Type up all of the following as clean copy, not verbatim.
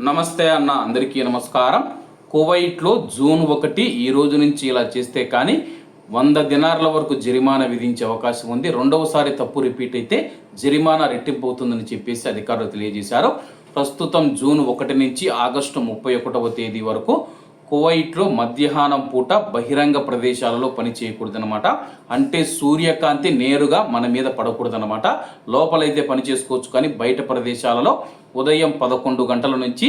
నమస్తే అన్న, అందరికీ నమస్కారం. కువైట్లో జూన్ 1 ఈ రోజు నుంచి ఇలా చేస్తే కానీ 100 దినార్ల వరకు జరిమానా విధించే అవకాశం ఉంది. రెండవసారి తప్పు రిపీట్ అయితే జరిమానా రెట్టింపు అవుతుందని చెప్పేసి అధికారులు తెలియజేశారు. ప్రస్తుతం జూన్ 1 నుంచి ఆగస్టు 31వ తేదీ వరకు కువైట్లో మధ్యాహ్నం పూట బహిరంగ ప్రదేశాలలో పని చేయకూడదనమాట. అంటే సూర్యకాంతి నేరుగా మన మీద పడకూడదనమాట. లోపలైతే పని చేసుకోవచ్చు, కానీ బయట ప్రదేశాలలో ఉదయం 11 గంటల నుంచి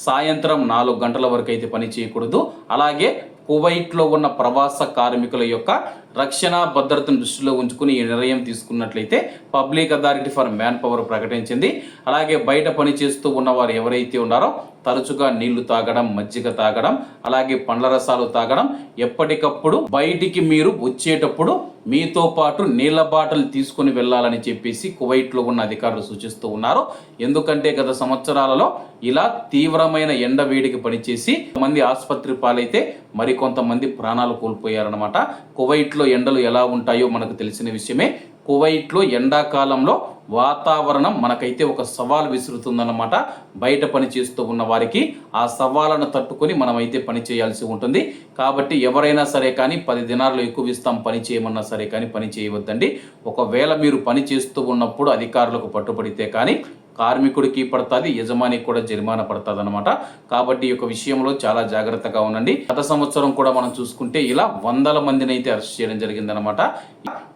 సాయంత్రం 4 గంటల వరకు అయితే పని చేయకూడదు. అలాగే కువైట్లో ఉన్న ప్రవాస కార్మికుల యొక్క రక్షణ భద్రతను దృష్టిలో ఉంచుకుని ఈ నిర్ణయం తీసుకున్నట్లయితే public authority for man power ప్రకటించింది. అలాగే బయట పని చేస్తూ ఉన్నవారు ఎవరైతే ఉన్నారో తరచుగా నీళ్లు తాగడం, మజ్జిగ తాగడం, అలాగే పండ్ల రసాలు తాగడం, ఎప్పటికప్పుడు బయటికి మీరు వచ్చేటప్పుడు మీతో పాటు నీళ్ల బాటలు తీసుకుని వెళ్ళాలని చెప్పేసి కువైట్లో ఉన్న అధికారులు సూచిస్తూ ఉన్నారు. ఎందుకంటే గత సంవత్సరాలలో ఇలా తీవ్రమైన ఎండ వేడికి పనిచేసి మంది ఆసుపత్రి పాలైతే మరికొంతమంది ప్రాణాలు కోల్పోయారనమాట. కువైట్లో ఎండలు ఎలా ఉంటాయో మనకు తెలిసిన విషయమే. కువైట్లో ఎండాకాలంలో వాతావరణం మనకైతే ఒక సవాల్ విసురుతుందన్నమాట. బయట పని చేస్తూ ఉన్న వారికి ఆ సవాళ్ళను తట్టుకొని మనమైతే పని చేయాల్సి ఉంటుంది. కాబట్టి ఎవరైనా సరే కానీ 10 దినాలు ఎక్కువ ఇస్తాం పని చేయమన్నా సరే కానీ పని చేయవద్దండి. ఒకవేళ మీరు పని చేస్తూ ఉన్నప్పుడు అధికారులకు పట్టుబడితే కానీ కార్మికుడికి పడుతుంది, యజమానికి కూడా జరిమానా పడుతుంది అనమాట. కాబట్టి ఈ యొక్క విషయంలో చాలా జాగ్రత్తగా ఉండండి. గత సంవత్సరం కూడా మనం చూసుకుంటే ఇలా 100 మందిని అయితే అరెస్ట్ చేయడం జరిగిందనమాట.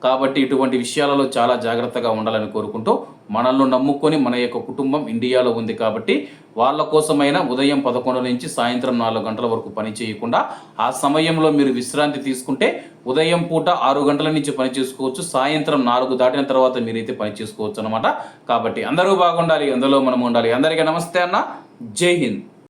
కాబట్టి ఇటువంటి విషయాలలో చాలా జాగ్రత్తగా ఉండాలని కోరుకుంటూ, మనల్ని నమ్ముకొని మన యొక్క కుటుంబం ఇండియాలో ఉంది కాబట్టి వాళ్ళ కోసమైనా ఉదయం 11 నుంచి సాయంత్రం 4 గంటల వరకు పని చేయకుండా ఆ సమయంలో మీరు విశ్రాంతి తీసుకుంటే ఉదయం పూట 6 గంటల నుంచి పని చేసుకోవచ్చు, సాయంత్రం 4 దాటిన తర్వాత మీరైతే పని చేసుకోవచ్చు అనమాట. కాబట్టి అందరూ బాగుండాలి, అందులో మనం ఉండాలి. అందరికీ నమస్తే అన్న, జై హింద్.